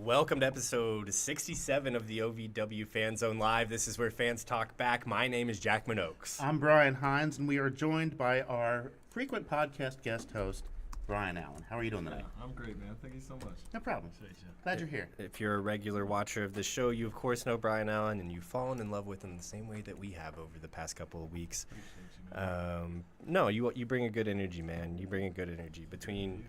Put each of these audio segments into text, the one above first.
Welcome to episode 67 of the OVW Fanzone Live. This is where fans talk back. My name is Jack Minogues. I'm Brian Hines, and we are joined by our frequent podcast guest host, Brian Allen. How are you doing today? I'm great, man. Thank you so much. No problem. Appreciate you. Glad you're here. If you're a regular watcher of the show, you of course know Brian Allen, and you've fallen in love with him the same way that we have over the past couple of weeks. Appreciate you, man. No, you bring a good energy, man. You bring a good energy between,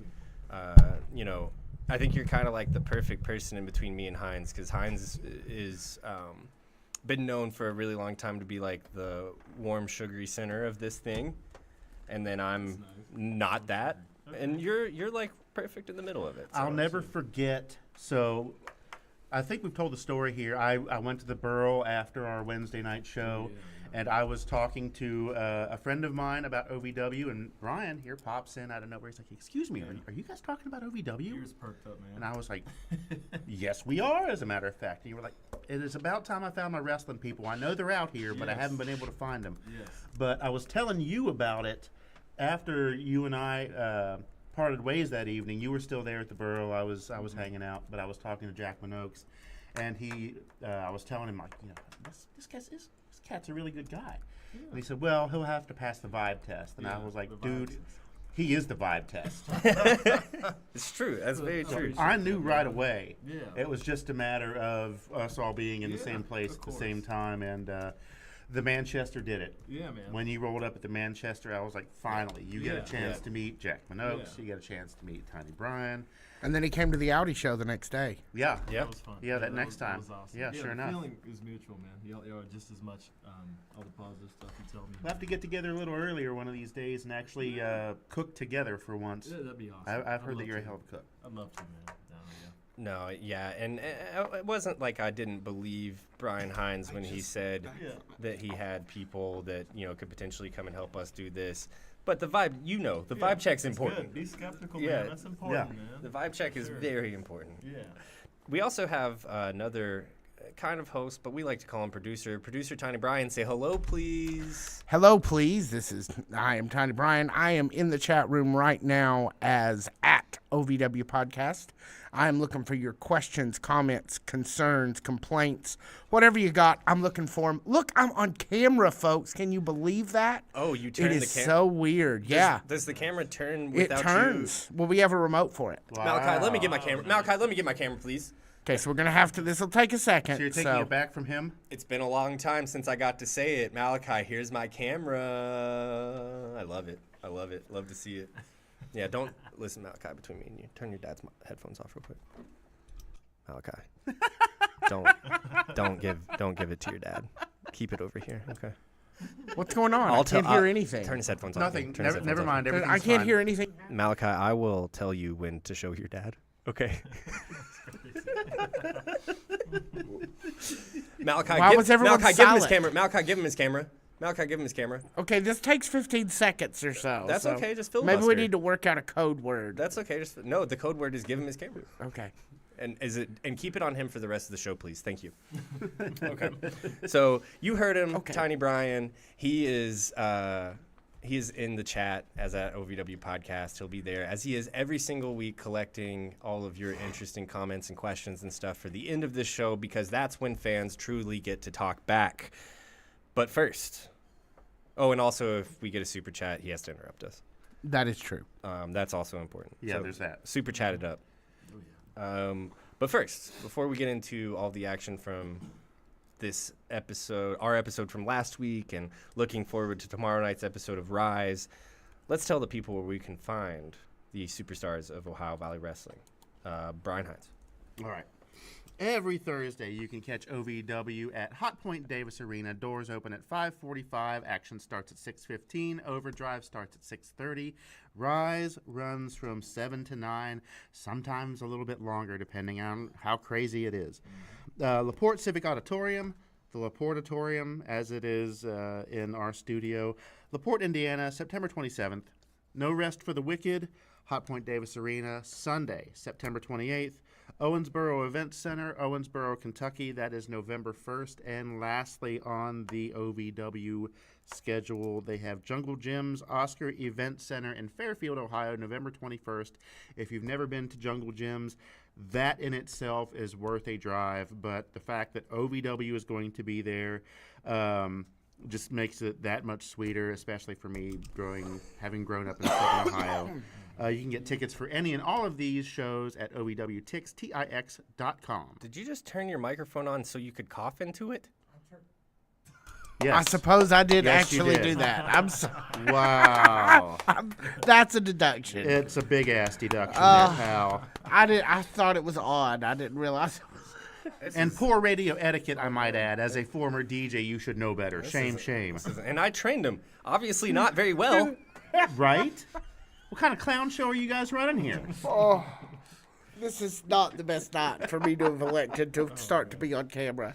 I think you're kind of like the perfect person in between me and Hines, because Hines is been known for a really long time to be like the warm, sugary center of this thing, and then I'm not that, and you're like perfect in the middle of it. So. I'll never forget. So, I think we've told the story here. I went to the Burl after our Wednesday night show, and I was talking to a friend of mine about OVW, and Brian here pops in out of nowhere. He's like, "Excuse me, are you guys talking about OVW?" Ears perked up, man. And I was like, "Yes, we are, as a matter of fact." And you were like, "It is about time I found my wrestling people. I know they're out here, but I haven't been able to find them." Yes. But I was telling you about it after you and I parted ways that evening. You were still there at the Burl. I was hanging out, but I was talking to Jack Minogues, and I was telling him, like, this cat's a really good guy. Yeah. And he said, "Well, he'll have to pass the vibe test." And I was like, "Dude, he is the vibe test." It's true. That's very true. I knew right away. Yeah. It was just a matter of us all being in the same place at the same time, and the Manchester did it. Yeah, man. When you rolled up at the Manchester, I was like, finally, you get a chance to meet Jack Minogues. You get a chance to meet Tiny Brian. And then he came to the Audi show the next day. Yeah. That was fun. Yeah, that next time. That was awesome. Yeah, sure enough. The feeling is mutual, man. Y'all are just as much all the positive stuff you tell me. We'll have to get together a little earlier one of these days and actually cook together for once. Yeah, that'd be awesome. I've heard that you're a hell of a cook. I'd love to, man. No, yeah, and it wasn't like I didn't believe Brian Hines when he said that he had people that, could potentially come and help us do this. But the vibe, the vibe check's important. Good. Be skeptical, man. That's important, man. The vibe check is very important. Yeah. We also have another kind of host, but we like to call him producer. Producer Tiny Brian, say hello, please. Hello, please. I am Tiny Brian. I am in the chat room right now as at OVW Podcast. I am looking for your questions, comments, concerns, complaints, whatever you got. I'm looking for them. Look, I'm on camera, folks. Can you believe that? Oh, you turn the camera? It is so weird. Does the camera turn without It turns. Well, we have a remote for it. Wow. Malachi, let me get my camera. Malachi, let me get my camera, please. Okay, so we're going to have to, this will take a second. So you're taking it back from him? It's been a long time since I got to say it. Malachi, here's my camera. I love it. Love to see it. Yeah, don't listen, Malachi, between me and you. Turn your dad's headphones off real quick. Malachi. don't give it to your dad. Keep it over here. Okay. What's going on? I can't hear anything. Turn his headphones off. Nothing. Never mind. I can't hear anything. Malachi, I will tell you when to show your dad. Okay. Malachi, give him his camera. Malachi, give him his camera. Malachi, give him his camera. Okay, this takes 15 seconds or so. That's okay. Just filibuster. Maybe we need to work out a code word. That's okay. No, the code word is give him his camera. Okay. And keep it on him for the rest of the show, please. Thank you. Okay. So you heard him, Tiny Brian. He is in the chat as at OVW Podcast. He'll be there as he is every single week, collecting all of your interesting comments and questions and stuff for the end of this show, because that's when fans truly get to talk back. But first, and also if we get a super chat, he has to interrupt us. That is true. That's also important. Yeah, so there's that. Super chat it up. But first, before we get into all the action from this episode, our episode from last week, and looking forward to tomorrow night's episode of Rise, let's tell the people where we can find the superstars of Ohio Valley Wrestling. Brian Hines. All right. Every Thursday, you can catch OVW at Hot Point Davis Arena. Doors open at 5:45. Action starts at 6:15. Overdrive starts at 6:30. Rise runs from 7 to 9, sometimes a little bit longer, depending on how crazy it is. LaPorte Civic Auditorium, the LaPorte Auditorium, as it is in our studio. LaPorte, Indiana, September 27th. No Rest for the Wicked, Hot Point Davis Arena, Sunday, September 28th. Owensboro Event Center, Owensboro, Kentucky. That is November 1st. And lastly, on the OVW schedule, they have Jungle Gyms, Oscar Event Center in Fairfield, Ohio, November 21st. If you've never been to Jungle Gyms, that in itself is worth a drive. But the fact that OVW is going to be there just makes it that much sweeter, especially for me, having grown up in Southern Ohio. You can get tickets for any and all of these shows at OVWTix.com. Did you just turn your microphone on so you could cough into it? Yes. I suppose I did Yes, you actually did. do that. I'm sorry. Wow. That's a deduction. It's a big-ass deduction there, pal. I thought it was odd. I didn't realize. And poor radio etiquette, I might add. As a former DJ, you should know better. Shame. And I trained him. Obviously not very well. Right? What kind of clown show are you guys running here? Oh, this is not the best night for me to have elected to start to be on camera.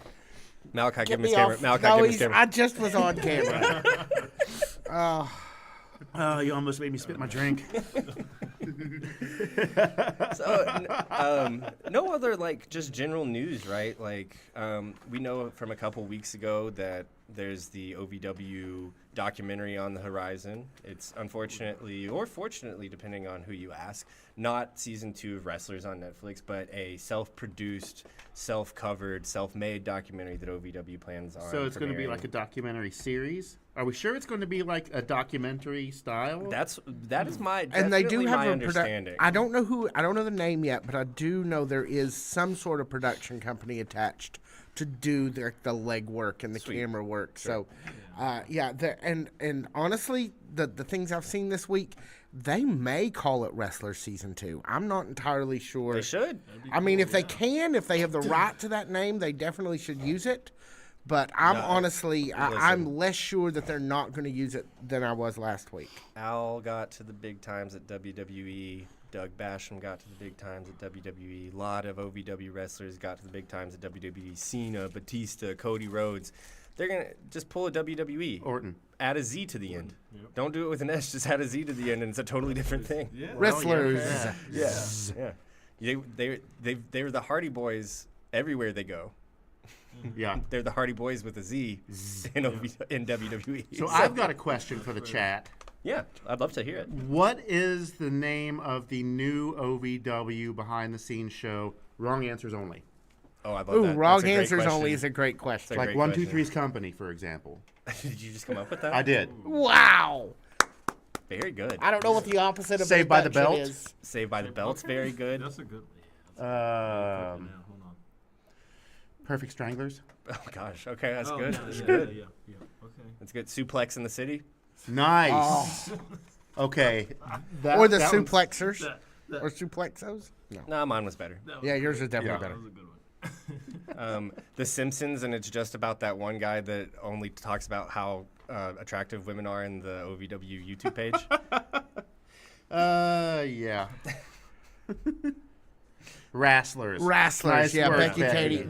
Malachi, Get give him his me camera. off. Malachi, No, give him his camera. I just was on camera. Oh, you almost made me spit my drink. So, no other just general news, right? We know from a couple weeks ago that there's the OVW documentary on the horizon. It's unfortunately, or fortunately, depending on who you ask, not season 2 of Wrestlers on Netflix, but a self-produced, self-covered, self-made documentary that OVW plans on. So it's going to be like a documentary series? Are we sure it's going to be like a documentary style? That is my And they do have my a understanding. I don't know the name yet, but I do know there is some sort of production company attached to do the legwork and the camera work. Sure. So, and honestly, the things I've seen this week, they may call it Wrestler Season 2. I'm not entirely sure. They should. I mean, if they have the right to that name, they definitely should use it. But I'm less sure that they're not going to use it than I was last week. Al got to the big times at WWE. Doug Basham got to the big times at WWE. A lot of OVW wrestlers got to the big times at WWE. Cena, Batista, Cody Rhodes. They're going to just pull a WWE. Orton. Add a Z to the end. Yep. Don't do it with an S. Just add a Z to the end, and it's a totally different thing. Yeah. Wrestlers. Yeah. They're the Hardy Boys everywhere they go. Yeah. They're the Hardy Boys with a Z in WWE. So I've got a question for the chat. Yeah, I'd love to hear it. What is the name of the new OVW behind-the-scenes show? Wrong answers only. Oh, I love Ooh, that. wrong That's a great answers question. only is a great question. Like Like great 123's Company, for example. Did you just come up with that? I did. Wow. Very good. I don't know what the opposite of Saved by the deduction Belt? is. Saved by the Belt's very good. That's a good one. Yeah, Um, hold on. Perfect Stranglers. Oh gosh. Okay, that's Oh, good. yeah, That's yeah, good. Yeah. Okay. That's good. Suplex in the City. Nice. Okay. Or the that one's- suplexers. That- Or suplexos? No. Nah, mine was better. that was Yeah, good. yours is definitely Yeah. That better. was a good one. The Simpsons, and it's just about that one guy that only talks about how attractive women are in the OVW YouTube page. Yeah. Wrestlers. Wrestlers, Nice yeah. work,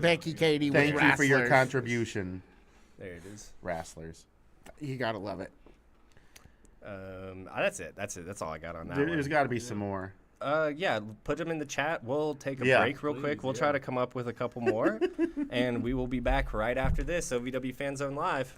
Becky Katie Thank with you Wrestlers. for your contribution. There it is. Wrestlers. You gotta love it. That's it. That's all I got on that There's one. got to be some more. Yeah, put them in the chat. We'll take a Yeah. break real quick. Please, We'll try to come up with a couple more, and we will be back right after this. OVW Fanzone Live.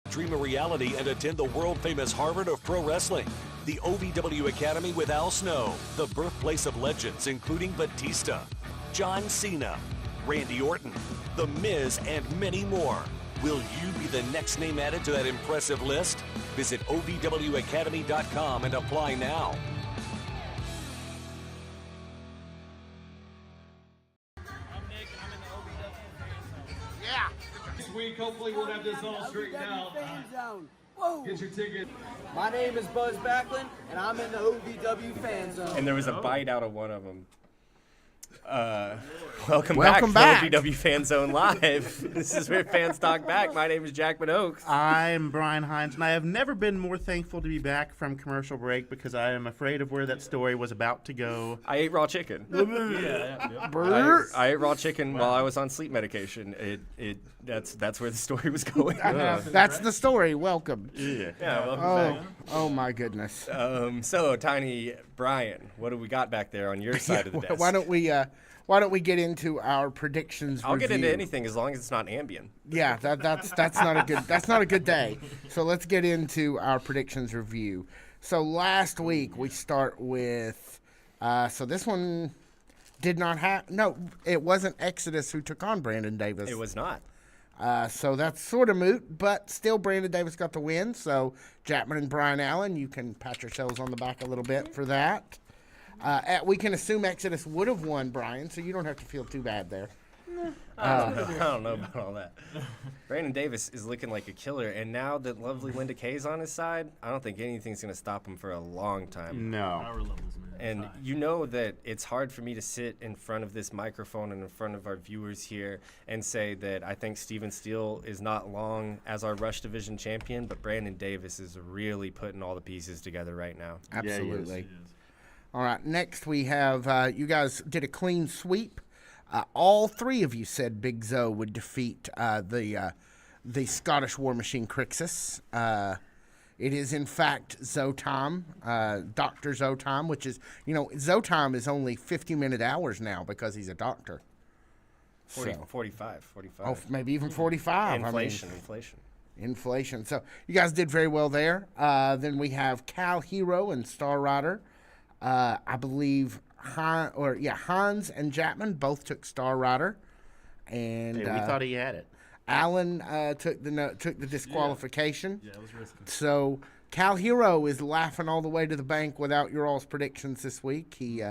Dream a reality and attend the world-famous Harvard of Pro Wrestling. The OVW Academy with Al Snow, the birthplace of legends including Batista, John Cena, Randy Orton, The Miz, and many more. Will you be the next name added to that impressive list? Visit OVWacademy.com and apply now. This week, hopefully, we'll have this all straightened out. Fanzone. Whoa. Get your ticket. My name is Buzz Backlund, and I'm in the OVW Fanzone. And there was a bite out of one of them. Welcome back. to OVW Fanzone Live. This is where fans talk back. My name is Jack Oaks. I'm Brian Hines, and I have never been more thankful to be back from commercial break because I am afraid of where that story was about to go. I ate raw chicken. I ate raw chicken while I was on sleep medication. That's where the story was going. That's the story. Welcome. Yeah, welcome back. Oh my goodness. So, Tiny Brian, what do we got back there on your side of the desk? Why don't we get into our predictions? I'll get into review? anything as long as it's not Ambien. Yeah, that's not a good day. So let's get into our predictions review. So last week we start with so this one did not have it wasn't Exodus who took on Brandon Davis. It was not. So that's sort of moot, but still Brandon Davis got the win. So Jackman and Brian Allen, you can pat yourselves on the back a little bit for that. We can assume Exodus would have won, Brian, so you don't have to feel too bad there. I don't know about all that. Brandon Davis is looking like a killer, and now that lovely Linda Kay's on his side, I don't think anything's going to stop him for a long time. No. Power levels, man. And you know that it's hard for me to sit in front of this microphone and in front of our viewers here and say that I think Steven Steele is not long as our Rush Division champion, but Brandon Davis is really putting all the pieces together right now. Absolutely. All right, next we have, you guys did a clean sweep. All three of you said Big Zoe would defeat the Scottish War Machine Crixus. It is, in fact, Zotam, Dr. Zotam, which is, Zotam is only 50-minute hours now because he's a doctor. 45. Oh, maybe even 45. Inflation. So you guys did very well there. Then we have Cal Hero and Star Rider. I believe Hans and Chapman both took Star Rider, and Hey, we thought he had it. Alan took the disqualification. Yeah, it was risky. So Cal Hero is laughing all the way to the bank without your all's predictions this week. He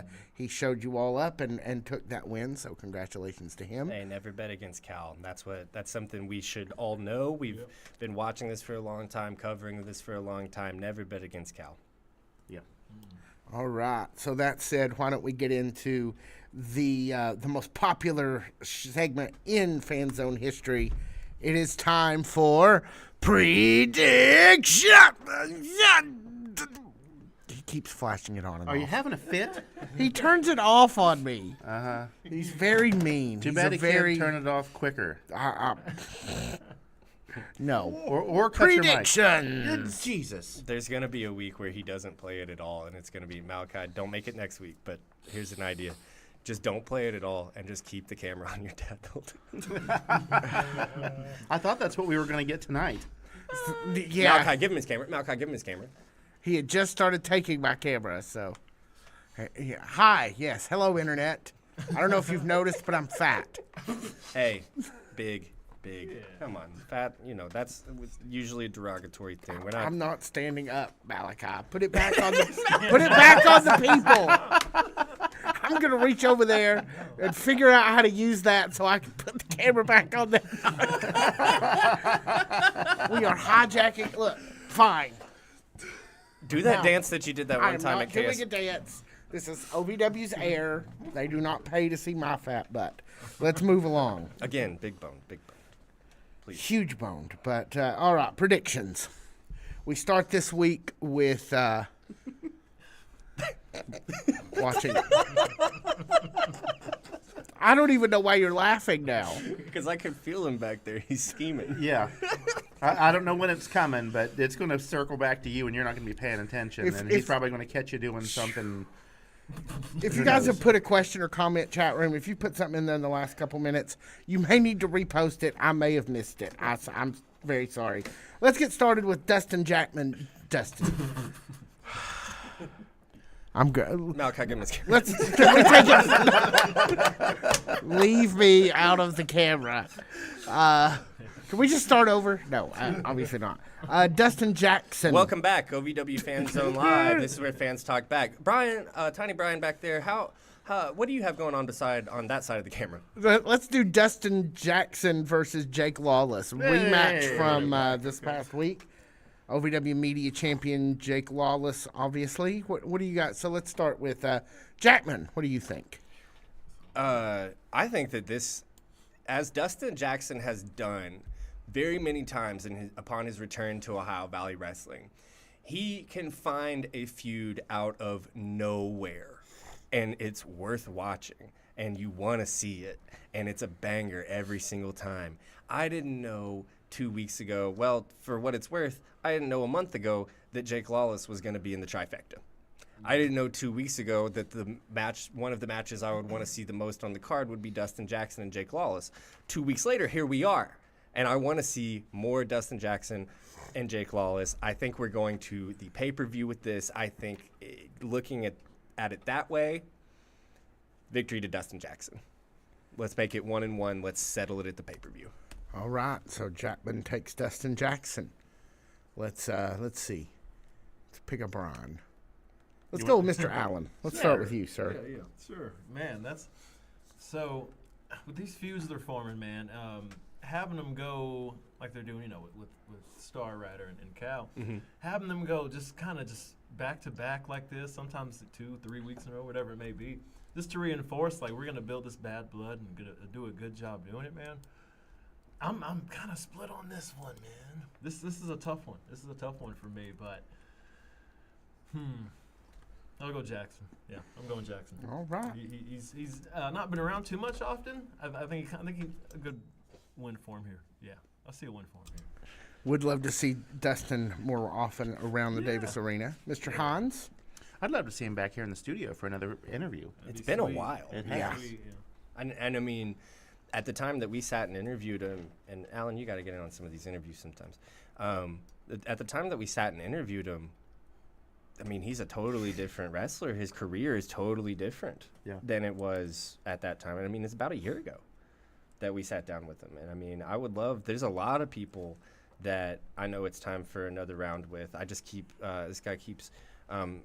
showed you all up and took that win. So congratulations to him. Hey, never bet against Cal. That's something we should all know. We've been watching this for a long time, covering this for a long time. Never bet against Cal. Yeah. All right. So that said, why don't we get into the most popular segment in Fanzone history? It is time for prediction. He keeps flashing it on and Are off. you having a fit? He turns it off on me. Uh-huh. He's very mean. Too He's bad a he very can't turn it off quicker. No. Or cut your mic. Predictions. Jesus. There's going to be a week where he doesn't play it at all, and it's going to be Malachi. Don't make it next week, but here's an idea. Just don't play it at all, and just keep the camera on your dad the whole time. I thought that's what we were going to get tonight. Yeah. Malachi, give him his camera. Malachi, give him his camera. He had just started taking my camera, so. Hi, yes, hello, Internet. I don't know if you've noticed, but I'm fat. Hey, big. Come on, fat. That's usually a derogatory thing. We're not. I'm not standing up, Malachi. Put it back on the people. I'm gonna reach over there and figure out how to use that so I can put the camera back on there. We are hijacking. Look, fine. Do that Now, dance that you did that one I'm time not at doing KS. a dance. This is OVW's air. They do not pay to see my fat butt. Let's move along. Again, big bone. Please. Huge boned. But, all right, predictions. We start this week with watching. I don't even know why you're laughing now. Because I can feel him back there. He's scheming. Yeah. I don't know when it's coming, but it's going to circle back to you, and you're not going to be paying attention. And he's probably going to catch you doing something. If you guys have put a question or comment chat room, if you put something in there in the last couple minutes, you may need to repost it. I may have missed it. Very sorry. Let's get started with Dustin Jackman. Dustin. I'm good. Malachi, give him his camera. Let's can we take it? Leave me out of the camera. Can we just start over? No, obviously not. Dustin Jackson. Welcome back, OVW Fanzone Live. This is where fans talk back. Brian, Tiny Brian back there, what do you have going on on that side of the camera? Let's do Dustin Jackson versus Jake Lawless. Rematch from this past week. OVW Media Champion Jake Lawless, obviously. What do you got? So let's start with Jackman. What do you think? I think that this, as Dustin Jackson has done very many times upon his return to Ohio Valley Wrestling, he can find a feud out of nowhere, and it's worth watching, and you want to see it, and it's a banger every single time. I didn't know 2 weeks ago, well, for what it's worth, I didn't know a month ago that Jake Lawless was going to be in the trifecta. I didn't know 2 weeks ago that one of the matches I would want to see the most on the card would be Dustin Jackson and Jake Lawless. 2 weeks later, here we are, and I want to see more Dustin Jackson and Jake Lawless. I think we're going to the pay-per-view with this. I think looking at it that way, victory to Dustin Jackson. Let's make it 1-1. Let's settle it at the pay-per-view. All right, so Jackman takes Dustin Jackson. Let's see. Let's pick a Brian. Let's go with Mr. Allen. Let's start with you, sir. Yeah, sure. Man, that's so. With these feuds they're forming, man, having them go like they're doing, with Star Rider and Cal, having them go just back to back like this, sometimes 2-3 weeks in a row, whatever it may be, just to reinforce like we're gonna build this bad blood and do a good job doing it, man. I'm kind of split on this one, man. This is a tough one. This is a tough one for me, but I'll go Jackson. Yeah, I'm going Jackson. All right. He's not been around too much often. I think he's a good win for him here. Yeah, I see a win for him here. Would love to see Dustin more often around the Davis Arena. Mr. Hans? I'd love to see him back here in the studio for another interview. It's been a while. It has. And I mean, at the time that we sat and interviewed him, and Alan, you got to get in on some of these interviews sometimes. At the time that we sat and interviewed him, I mean, he's a totally different wrestler. His career is totally different than it was at that time. And I mean, it's about a year ago that we sat down with him. And I mean, there's a lot of people that I know it's time for another round with. I just this guy keeps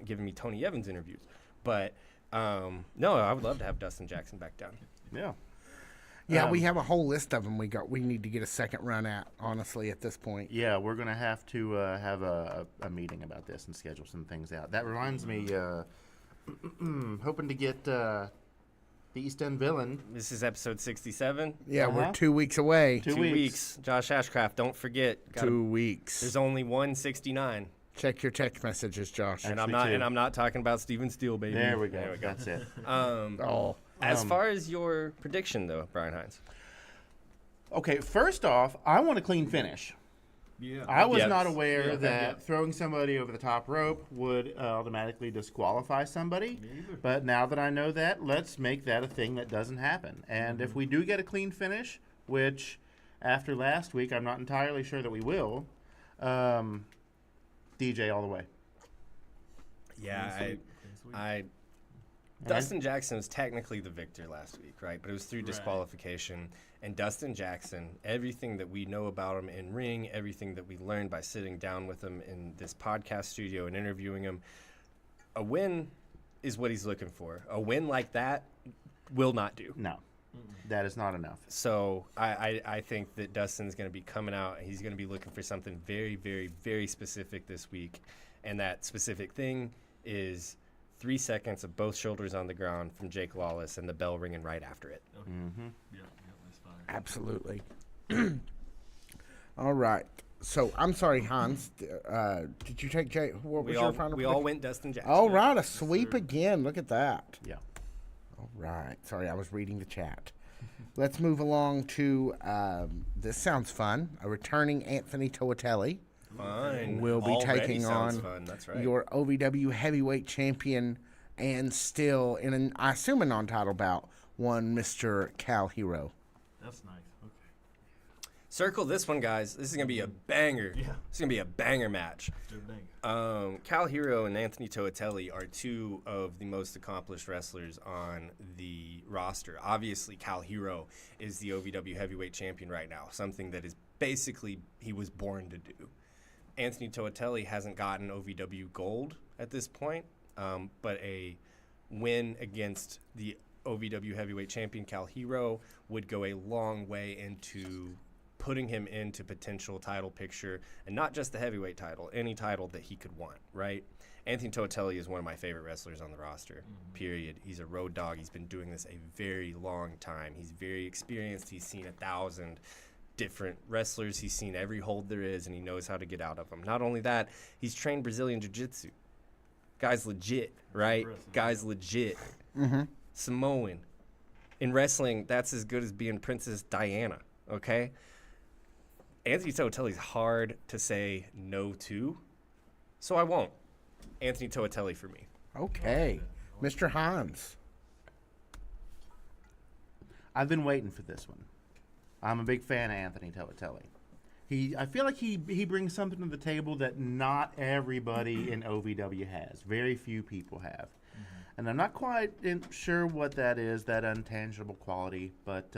giving me Tony Evans interviews. But no, I would love to have Dustin Jackson back down. Yeah. Yeah, we have a whole list of them we need to get a second run at, honestly, at this point. Yeah, we're going to have to have a meeting about this and schedule some things out. That reminds me, hoping to get the East End Villain. This is episode 67. Yeah, we're 2 weeks away. 2 weeks. Josh Ashcraft, don't forget. 2 weeks. There's only 169. Check your text messages, Josh. And I'm not talking about Steven Steele, baby. There we go. That's it. As far as your prediction, though, Brian Hines. Okay, first off, I want a clean finish. Yeah. I was not aware that throwing somebody over the top rope would automatically disqualify somebody. Me either. But now that I know that, let's make that a thing that doesn't happen. And if we do get a clean finish, which after last week I'm not entirely sure that we will, DJ all the way. Yeah, Dustin Jackson was technically the victor last week, right? But it was through disqualification. And Dustin Jackson, everything that we know about him in ring, everything that we learned by sitting down with him in this podcast studio and interviewing him, a win is what he's looking for. A win like that will not do. No, that is not enough. So I think that Dustin's going to be coming out. He's going to be looking for something very, very, very specific this week. And that specific thing is 3 seconds of both shoulders on the ground from Jake Lawless and the bell ringing right after it. Okay. Yeah, that's fine. Absolutely. All right. So, I'm sorry, Hans. Did you take Jake? What was your final We all went Dustin Jackson. All right, a sweep again. Look at that. Yeah. All right. Sorry, I was reading the chat. Let's move along to, this sounds fun, a returning Anthony Toatelli. Fine. Will be Already taking on fun. That's right. your OVW heavyweight champion and still, in I assume a non-title bout, one Mr. Cal Hero. That's nice. Okay. Circle this one, guys. This is going to be a banger. Yeah. It's going to be a banger match. Dang. Cal Hero and Anthony Toatelli are two of the most accomplished wrestlers on the roster. Obviously, Cal Hero is the OVW heavyweight champion right now, something that is basically he was born to do. Anthony Toatelli hasn't gotten OVW gold at this point, but a win against the OVW heavyweight champion Cal Hero would go a long way into putting him into potential title picture, and not just the heavyweight title, any title that he could want, right? Anthony Toatelli is one of my favorite wrestlers on the roster, period. He's a road dog. He's been doing this a very long time. He's very experienced. He's seen 1,000 different wrestlers. He's seen every hold there is, and he knows how to get out of them. Not only that, he's trained Brazilian Jiu-Jitsu. Guy's legit, right? Guy's legit. Samoan. In wrestling, that's as good as being Princess Diana, okay? Anthony Toatelli's hard to say no to, so I won't. Anthony Toatelli for me. Okay. Mr. Hans. I've been waiting for this one. I'm a big fan of Anthony Toatelli. I feel like he brings something to the table that not everybody in OVW has. Very few people have. And I'm not quite sure what that is, that intangible quality, but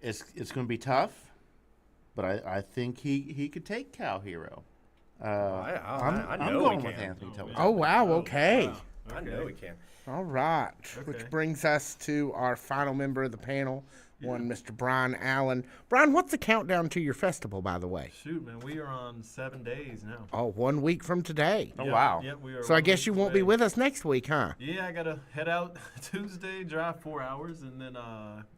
it's going to be tough. But I think he could take Cal Hero. I I'm know going he with can. Anthony Toatelli. Oh, wow. Okay. Wow. I know he can. All right. Which Okay. brings us to our final member of the panel, Mr. Brian Allen. Brian, what's the countdown to your festival, by the way? Shoot, man, we are on 7 days now. Oh, 1 week from today. Oh, wow. Yeah, we are So I 1 guess week you won't be away. with us next week, huh? Yeah, I gotta head out Tuesday, drive 4 hours, and then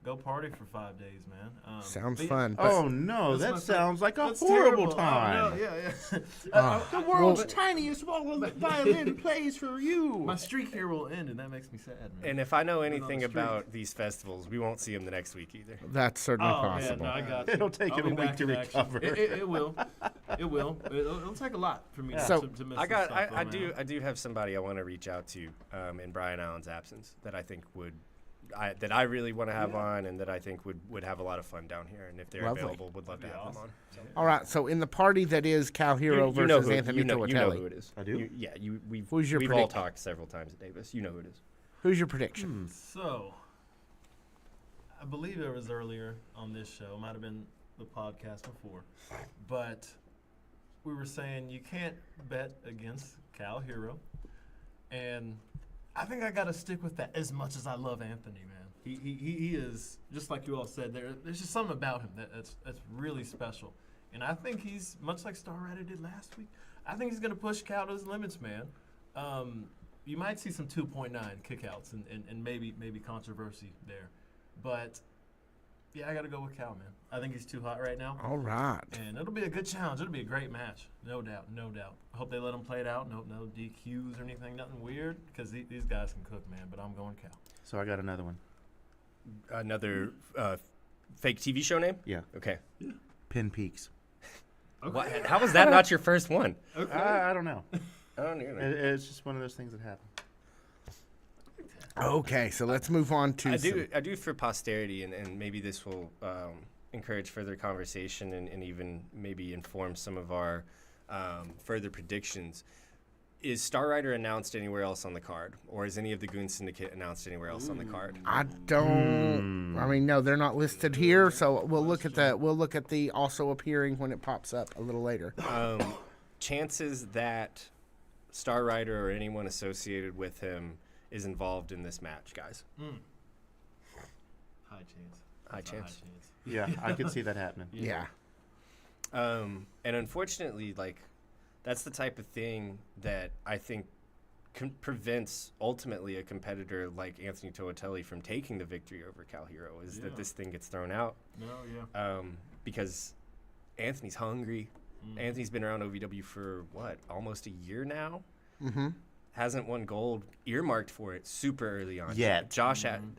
go party for 5 days, man. Sounds but yeah, fun. Oh, no, That's that my sounds like a that's horrible terrible. time. Oh, no, yeah. The world's tiniest violin plays for you. My streak here will end, and that makes me sad, man. And if I know on anything the street. about these festivals, we won't see him the next week either. That's certainly Oh, man, possible. no, I got you. It'll take I'll him be a week back to in action. recover. It will. It will. It'll take a lot for me So- to miss I this stuff, though, I man. do have somebody I want to reach out to in Brian Allen's absence that I think that I really want to have on, and that I think would have a lot of fun down here, and if they're Lovely. available, would love to have them on. So. All right, so in the party that is Cal Hero You know versus Anthony you know Toatelli, who it is. I do? We've Who's your we've all prediction? talked several times at Davis. You know who it is. who's your prediction? So, I believe it was earlier on this show. Might have been the podcast before, but we were saying you can't bet against Cal Hero, and I think I got to stick with that. As much as I love Anthony, man, he is just like you all said. There's just something about him that's really special, and I think he's much like Star Rider did last week. I think he's gonna push Cal to his limits, man. You might see some 2.9 kickouts and maybe controversy there. But, yeah, I got to go with Cal, man. I think he's too hot right now. All right. And it'll be a good challenge. It'll be a great match. No doubt. I hope they let him play it out. No DQs or anything. Nothing weird. Because these guys can cook, man. But I'm going Cal. So I got another one. Another fake TV show name? Yeah. Okay. Pin Peaks. What, how was that not your first one? I don't know. I don't either. It's just one of those things that happen. Okay, so let's move on to I do for posterity, and maybe this will encourage further conversation and even maybe inform some of our further predictions. Is Star Rider announced anywhere else on the card, or is any of the Goon Syndicate announced anywhere else on the card? I don't. I mean, no, they're not listed here. So we'll look at the also appearing when it pops up a little later. Chances that Star Rider or anyone associated with him is involved in this match, guys. High chance. High That's a chance. Yeah, I could see that happening. Yeah. And unfortunately, that's the type of thing that I think prevents ultimately a competitor like Anthony Toatelli from taking the victory over Cal Hero, is that this thing gets thrown out. No, yeah. Because Anthony's hungry. Anthony's been around OVW for, almost a year now? Mm-hmm. Hasn't won gold, earmarked for it super early on. Yet.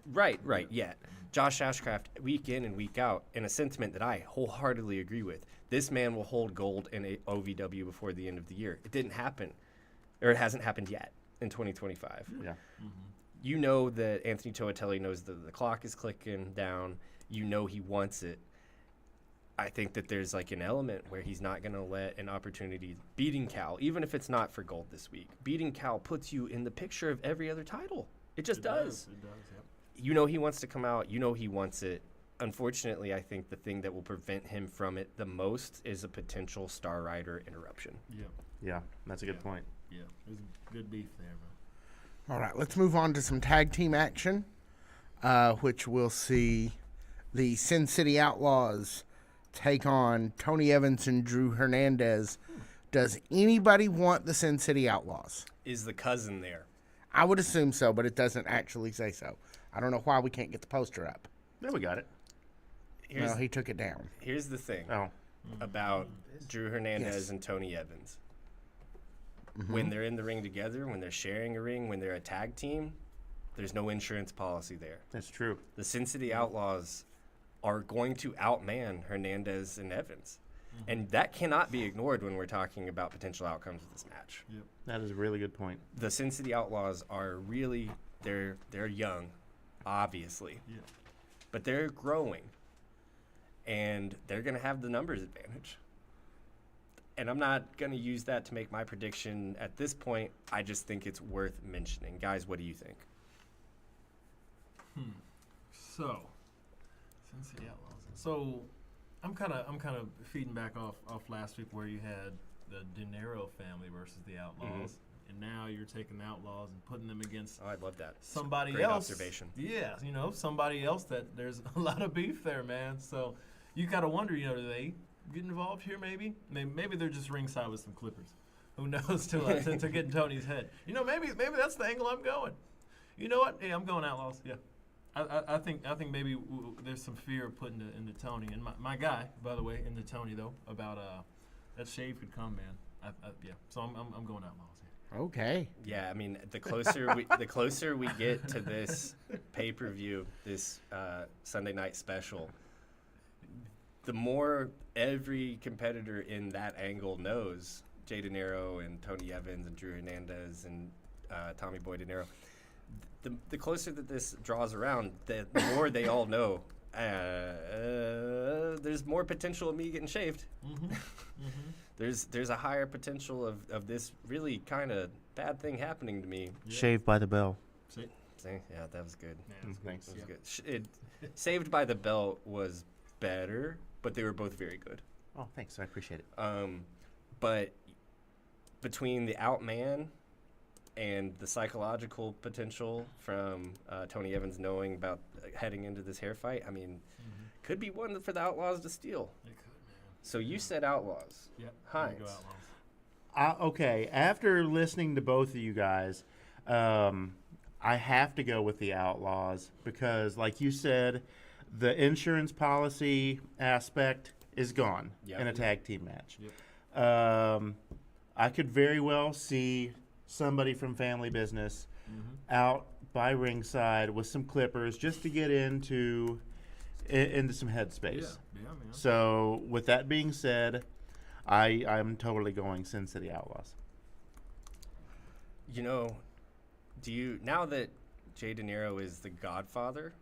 Right, yet. Josh Ashcraft, week in and week out, in a sentiment that I wholeheartedly agree with. This man will hold gold in OVW before the end of the year. It didn't happen, or it hasn't happened yet in 2025. Yeah. You know that Anthony Toatelli knows that the clock is clicking down. You know he wants it. I think that there's like an element where he's not going to let an opportunity beating Cal, even if it's not for gold this week. Beating Cal puts you in the picture of every other title. It just does. It does, yep. You know he wants to come out. You know he wants it. Unfortunately, I think the thing that will prevent him from it the most is a potential Star Rider interruption. Yeah. Yeah, that's a good point. Yeah. There's good beef there, bro. All right, let's move on to some tag team action, which we'll see the Sin City Outlaws take on Tony Evans and Drew Hernandez. Does anybody want the Sin City Outlaws? Is the cousin there? I would assume so, but it doesn't actually say so. I don't know why we can't get the poster up. There we got it. Well, he took it down. Here's the thing Oh, about Drew Hernandez Yes. and Tony Evans. When they're in the ring together, when they're sharing a ring, when they're a tag team, there's no insurance policy there. that's true. The Sin City Outlaws are going to outman Hernandez and Evans. And that cannot be ignored when we're talking about potential outcomes of this match. That is a really good point. The Sin City Outlaws are really, they're young, obviously. Yeah. But they're growing. And they're going to have the numbers advantage. And I'm not going to use that to make my prediction at this point. I just think it's worth mentioning. Guys, what do you think? So, Sin City Outlaws. So, I'm kind of feeding back off last week where you had the De Niro family versus the Outlaws, and now you're taking the Outlaws and putting them against Oh, I love that. somebody Great else. observation. Yeah, somebody else that there's a lot of beef there, man. So, you gotta wonder, do they get involved here? Maybe they're just ringside with some clippers. Who knows to get in Tony's head? Maybe that's the angle I'm going. You know what? Hey, I'm going Outlaws. Yeah. I think maybe there's some fear of putting it into Tony, and my guy, by the way, into Tony though, about that shave could come, man. Yeah, so I'm going Outlaws. Yeah. Okay. Yeah, I mean, the closer we get to this pay-per-view, this Sunday night special, the more every competitor in that angle knows Jay De Niro and Tony Evans and Drew Hernandez and Tommy Boy De Niro. The closer that this draws around, the more they all know there's more potential of me getting shaved. There's a higher potential of this really kind of bad thing happening to me. Yeah. Shaved by the bell. See? See? Yeah, that was good. Yeah, that's Thanks. That was good. Saved by the Bell was better, but they were both very good. Oh, thanks. I appreciate it. But between the outman and the psychological potential from Tony Evans knowing about heading into this hair fight, I mean, could be one for the Outlaws to steal. It could, man. So you said Outlaws. Yep. Hines. Go Outlaws. Okay, after listening to both of you guys, I have to go with the Outlaws because, like you said, the insurance policy aspect is gone Yep. in a tag team match. Yep. I could very well see somebody from Family Business out by ringside with some clippers just to get into some headspace. Yeah, man. So, with that being said, I'm totally going Sin City Outlaws. Now that Jay De Niro is the Godfather,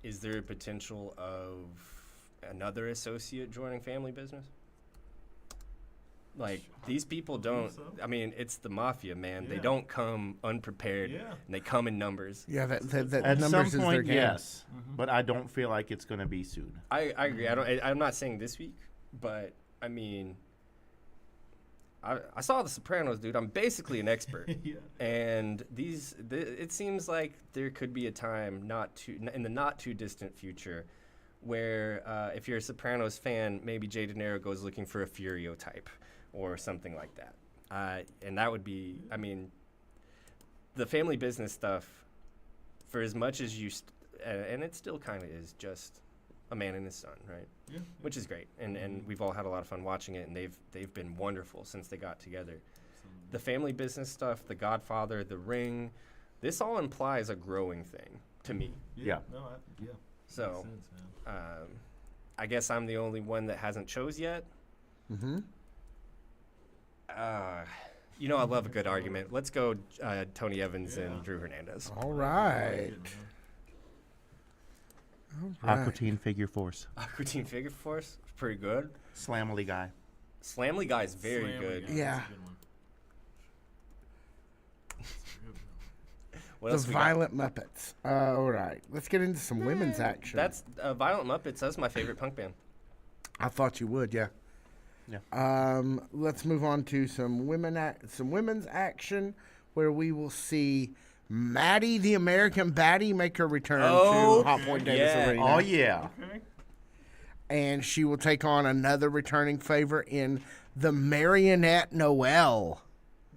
is there a potential of another associate joining Family Business? Like, these people don't, so. I mean, it's the mafia, man. They Yeah. don't come unprepared, Yeah. and they come in numbers. Yeah, that At some numbers is their point, game. yes, but I don't feel like it's going to be soon. I agree. I'm not saying this week, but, I mean, I saw The Sopranos, dude. I'm basically an expert. Yeah. And it seems like there could be a time in the not too distant future where if you're a Sopranos fan, maybe Jay De Niro goes looking for a Furio type or something like that. And that would be, I mean, the Family Business stuff, for as much as and it still kind of is just a man and his son, right? Yeah. Which is great. And we've all had a lot of fun watching it, and they've been wonderful since they got together. The Family Business stuff, The Godfather, The Ring, this all implies a growing thing to me. Yeah. No, yeah. So, Makes sense, man. I guess I'm the only one that hasn't chose yet. Mm-hmm. I love a good argument. Let's go Tony Evans and Drew Hernandez. All right. Good, man. Aqua Teen Figure Force. Aqua Teen Figure Force? pretty good. Slamily guy. Slamly Guy is very Slammy good. Guy, Yeah. that's a good one. What The else we got? Violent Muppets. All right. Let's get into some women's action. That's Violent Muppets. That's my favorite punk band. I thought you would, yeah. Yeah. Let's move on to some women's action, where we will see Maddie, the American Baddie, make her return to Hot Point Davis yeah. Arena. Oh, yeah. Okay. And she will take on another returning favorite in the Marionette Noel.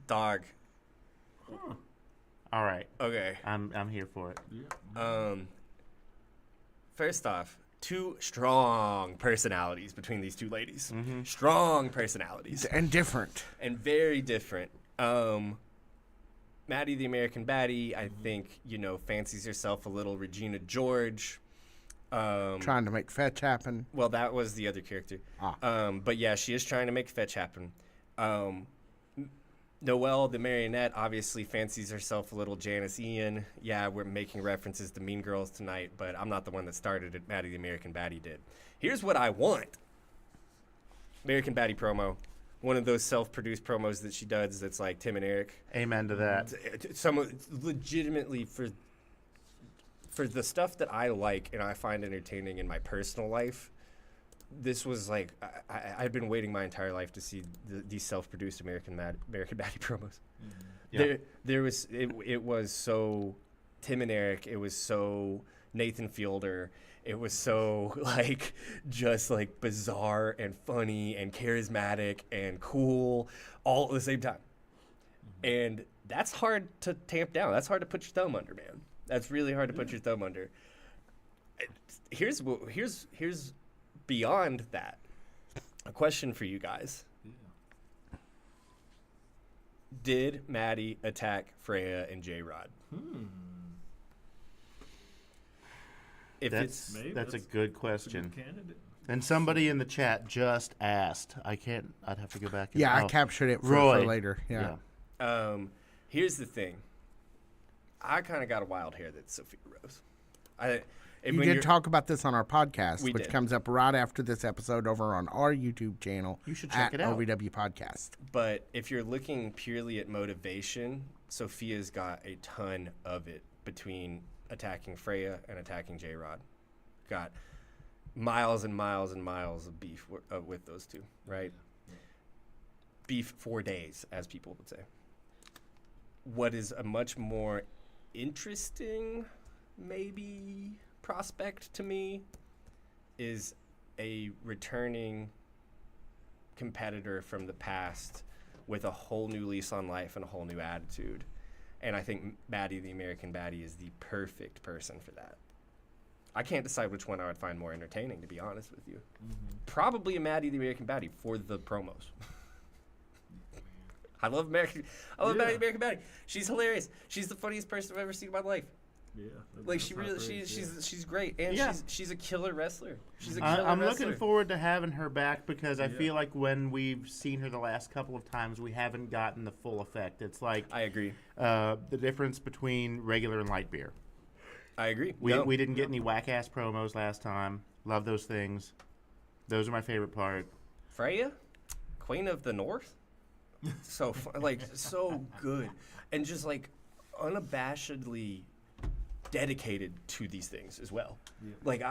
Dog. All right. Okay. I'm here for it. First off, two strong personalities between these two ladies. Strong personalities. And different. And very different. Maddie, the American Baddie, I think, fancies herself a little Regina George. Trying to make fetch happen. Well, that was the other character. But yeah, she is trying to make fetch happen. Noelle, the marionette, obviously fancies herself a little Janice Ian. Yeah, we're making references to Mean Girls tonight, but I'm not the one that started it. Maddie, the American Baddie did. Here's what I want. American Baddie promo. One of those self-produced promos that she does that's like Tim and Eric. Amen to that. Some legitimately for the stuff that I like and I find entertaining in my personal life, this was like I've been waiting my entire life to see these self-produced American Baddie promos. Yeah. There was it was so Tim and Eric. It was so Nathan Fielder. It was so like just like bizarre and funny and charismatic and cool all at the same time. And that's hard to tamp down. That's hard to put your thumb under, man. That's really hard to put your thumb under. Here's beyond that. A question for you guys. Did Maddie attack Freya and J-Rod? If That's Maybe a that's good question. Candidate. And somebody in the chat just asked. I'd have to go back. And, Yeah, I oh, captured it for Roy. later. Yeah. here's the thing. I kind of got a wild hair that's Sophia Rose. You did talk about this on our podcast, We which did. comes up right after this episode over on our YouTube channel. You should check it out. OVW Podcast. But if you're looking purely at motivation, Sophia's got a ton of it between attacking Freya and attacking J-Rod. Got miles and miles and miles of beef with those two, right? Beef for days, as people would say. What is a much more interesting, maybe, prospect to me is a returning competitor from the past with a whole new lease on life and a whole new attitude. And I think Maddie, the American Baddie, is the perfect person for that. I can't decide which one I would find more entertaining, to be honest with you. Probably a Maddie, the American Baddie, for the promos. I love Maddie, the American Baddie. She's hilarious. She's the funniest person I've ever seen in my life. Yeah. Like she's great, and Yeah. she's a killer wrestler. She's a killer I'm wrestler. looking forward to having her back because I feel like when we've seen her the last couple of times, we haven't gotten the full effect. It's like I agree. the difference between regular and light beer. I agree. We didn't get any whack-ass promos last time. Love those things. Those are my favorite part. Freya, Queen of the North, so so good, and just like unabashedly dedicated to these things as well. Like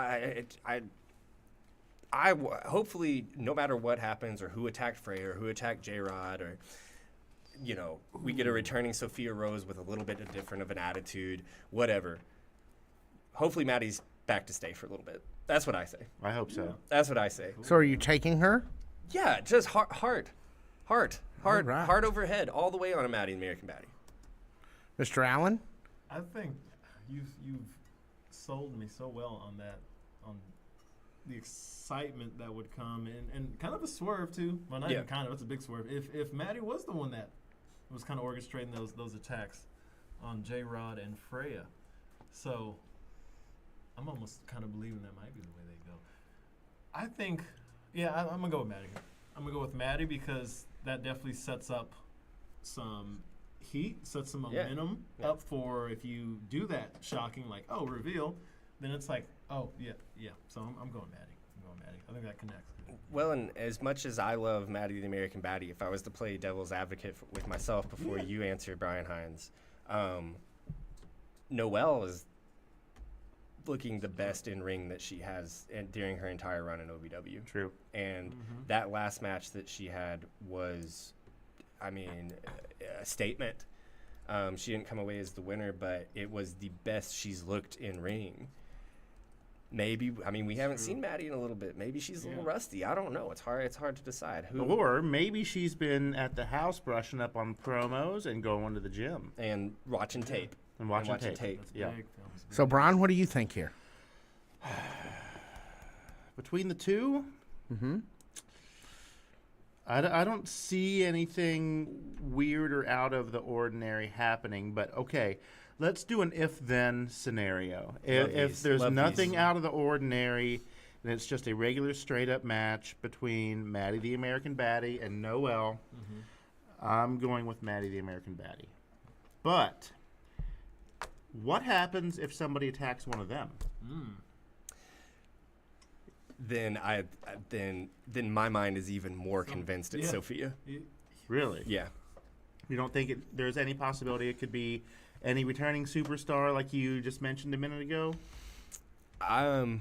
hopefully no matter what happens or who attacked Freya or who attacked J-Rod or we get a returning Sophia Rose with a little bit different of an attitude, whatever. Hopefully Maddie's back to stay for a little bit. That's what I say. I hope so. That's what I say. So are you taking her? Yeah, just heart right. over head all the way on a Maddie the American Baddie. Mr. Allen? I think you've sold me so well on that, on the excitement that would come and kind of a swerve too. Well, not even kind of. It's a big swerve. If Maddie was the one that was kind of orchestrating those attacks on J-Rod and Freya, so I'm almost kind of believing that might be the way they go. I think, I'm gonna go with Maddie here. I'm gonna go with Maddie because that definitely sets up some heat, sets some momentum up for if you do that shocking, like, reveal, then it's like, So I'm going Maddie. Maddie. I think that connects. Well, and as much as I love Maddie the American Baddie, if I was to play devil's advocate with myself before you answer Brian Hines, Noelle is looking the best in ring that she has during her entire run in OVW. True. And that last match that she had was, I mean, a statement. She didn't come away as the winner, but it was the best she's looked in ring. Maybe, I mean, we haven't seen Maddie in a little bit. Maybe she's a little rusty. I don't know. It's hard to decide. Or maybe she's been at the house brushing up on promos and going to the gym. And watching tape. And watching tape. That's Yeah. big. So, Brian, what do you think here? Between the two, I don't see anything weird or out of the ordinary happening. But, okay, let's do an if-then scenario. If there's nothing out of the ordinary and it's just a regular straight-up match between Maddie the American Baddie and Noelle, I'm going with Maddie the American Baddie. But what happens if somebody attacks one of them? Then my mind is even more convinced it's Sophia. Really? Yeah. You don't think there's any possibility it could be any returning superstar like you just mentioned a minute ago?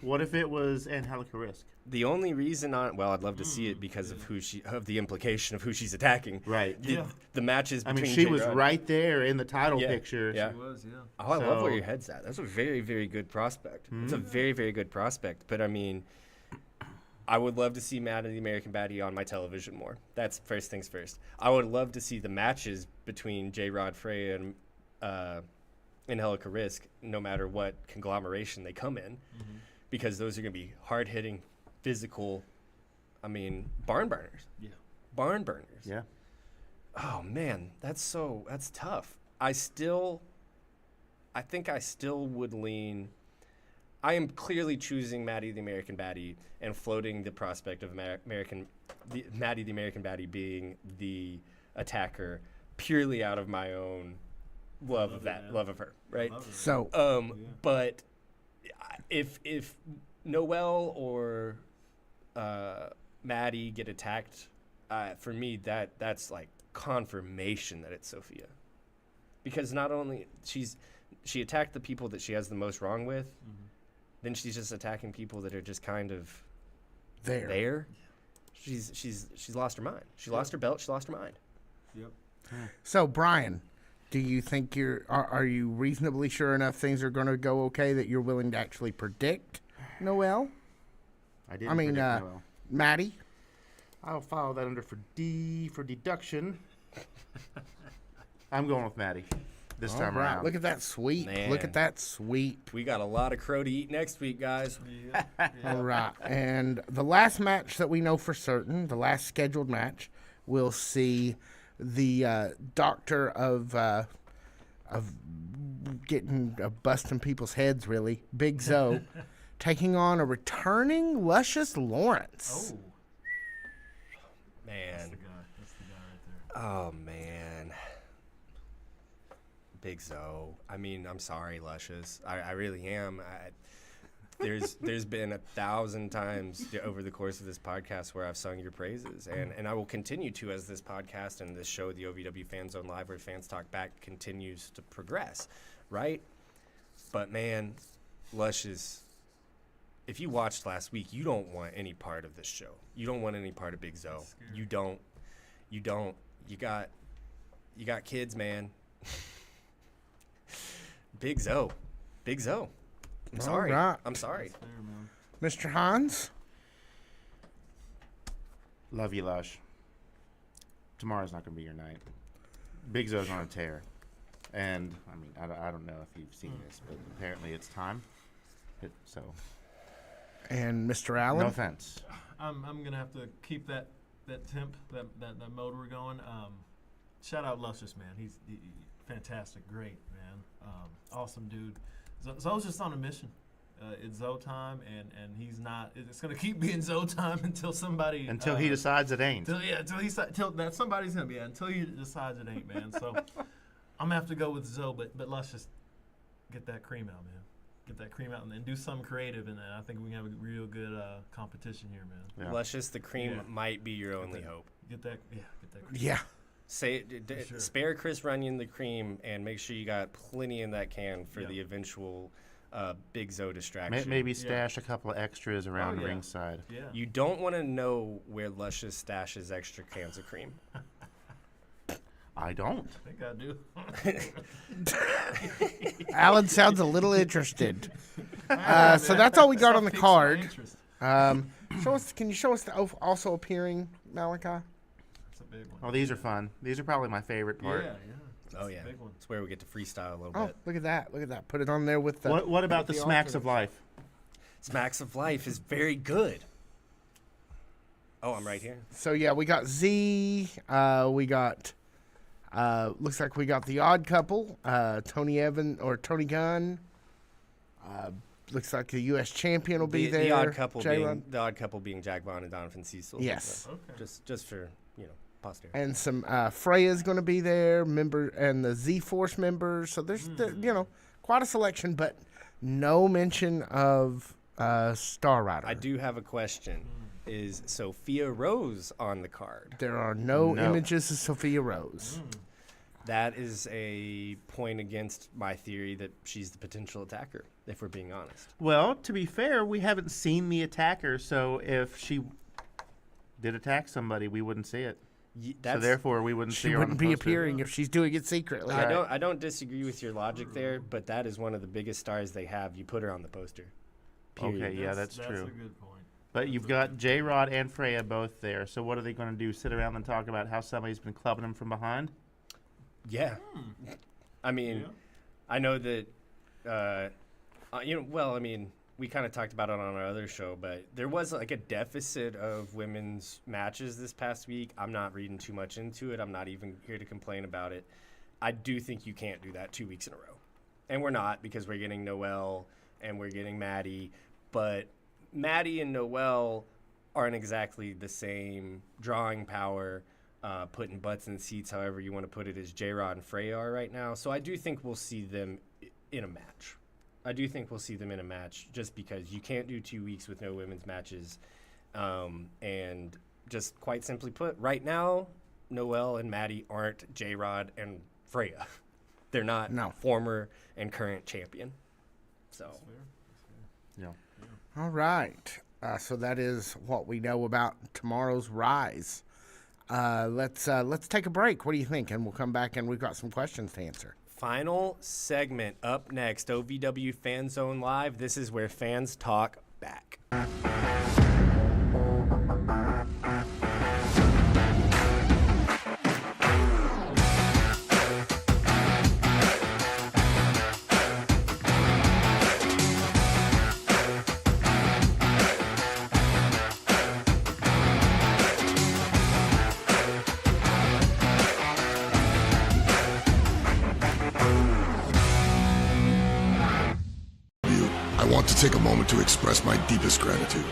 What if it was Angelica Risk? The only reason I'd love to see it because of the implication of who she's attacking. Right. The matches I between mean, she was J-Rod. right there in the title picture. Yeah. She was, yeah. Oh, I love where So- your head's at. That's a very, very good prospect. It's a very, very good prospect. But, I mean, I would love to see Maddie the American Baddie on my television more. That's first things first. I would love to see the matches between J-Rod Freya and Angelica Risk, no matter what conglomeration they come in, because those are going to be hard-hitting, physical, I mean, barn burners. Yeah. Barn burners. Yeah. Oh, man, that's tough. I think I still would lean. I am clearly choosing Maddie the American Baddie and floating the prospect of Maddie the American Baddie being the attacker purely out of my own love of her, right? So, But if Noelle or Maddie get attacked, for me that's like confirmation that it's Sophia, because not only she attacked the people that she has the most wrong with, then she's just attacking people that are just kind of there. She's lost her mind. She lost her belt. She lost her mind. Yep. So, Brian, do you think are you reasonably sure enough things are going to go okay that you're willing to actually predict Noelle? I didn't I mean, predict Noelle. Maddie? I'll follow that under for deduction. I'm going with Maddie this time All right, around. look at that sweep. Man. Look at that sweep. We got a lot of crow to eat next week, guys. All right. And the last match that we know for certain, the last scheduled match, we'll see the doctor of getting busting people's heads, really, Big Zoe, taking on a returning Luscious Lawrence. Oh, Man. that's the guy. That's the guy right there. Oh, man. Big Zoe. I mean, I'm sorry, Luscious. I really am. There's been 1,000 times over the course of this podcast where I've sung your praises, and I will continue to as this podcast and this show, the OVW Fanzone Live, where fans talk back, continues to progress, right? But, man, Luscious, if you watched last week, you don't want any part of this show. You don't want any part of Big Zoe. You don't. You got kids, man. Big Zoe. I'm sorry. right. I'm sorry. That's fair, man. Mr. Hans? Love you, Lush. Tomorrow's not going to be your night. Big Zoe's on a tear. And, I mean, I don't know if you've seen this, but apparently it's time. So, And Mr. Allen? no offense. I'm gonna have to keep that temp, that mode we're going. Shout out Luscious, man. He's fantastic, great, man. Awesome dude. Zoe's just on a mission. It's Zoe time, and he's not. It's gonna keep being Zoe time until somebody. Until he decides it ain't. Until that somebody's gonna be. Until he decides it ain't, man. So I'm gonna have to go with Zoe, but let's just get that cream out, man. get that cream out and do something creative, and I think we can have a real good competition here, man. Yeah. Luscious, the cream Yeah. might be your only hope. Get that cream. Yeah. Sure. Spare Chris Runyon the cream, and make sure you got plenty in that can for Yeah. the eventual Big Zo distraction. Maybe stash a couple of extras around yeah. ringside. Yeah. You don't want to know where Luscious stashes extra cans of cream. I don't. I think I do. Alan sounds a little interested. So that's all we got on the Piques my card. interest. Can you show us the also appearing Malachi? That's a big one. Oh, these are fun. These are probably my favorite part. Yeah. Oh, That's yeah. a big one. It's where we get to freestyle a little Oh, bit. look at that. Look at that. Put it on there with the. What about the the smacks of alternates. life? Smacks of Life is very good. Oh, I'm right here. So, yeah, we got Z. We got. Looks like we got the odd couple. Tony Gunn. Looks like the U.S. champion will be there. The odd couple J-Rod. being Jack Vaughn and Donovan Cecil. Yes. Okay. Just for posterity. And some Freya's going to be there, and the Z Force members. So there's quite a selection, but no mention of Star Rider. I do have a question. Is Sophia Rose on the card? There are no No. images of Sophia Rose. That is a point against my theory that she's the potential attacker, if we're being honest. Well, to be fair, we haven't seen the attacker, so if she did attack somebody, we wouldn't see it. So therefore, we wouldn't see She her on wouldn't the be poster. appearing if she's doing it secretly. I don't disagree with your logic there, but that is one of the biggest stars they have. You put her on the poster. Period. Okay, yeah, that's That's true. a good point. But you've got J-Rod and Freya both there. So what are they going to do? Sit around and talk about how somebody's been clubbing them from behind? Yeah. I mean, Yeah. I know that, we kind of talked about it on our other show, but there was like a deficit of women's matches this past week. I'm not reading too much into it. I'm not even here to complain about it. I do think you can't do that 2 weeks in a row. And we're not, because we're getting Noelle and we're getting Maddie. But Maddie and Noelle aren't exactly the same drawing power, putting butts in seats, however you want to put it, as J-Rod and Freya are right now. So I do think we'll see them in a match. Just because you can't do 2 weeks with no women's matches. And just quite simply put, right now, Noelle and Maddie aren't J-Rod and Freya. They're not former and current champion. So, Yeah. All right. So that is what we know about tomorrow's Rise. Let's take a break. What do you think? And we'll come back and we've got some questions to answer. final segment up next, OVW Fanzone Live. This is where fans talk back. I want to take a moment to express my deepest gratitude.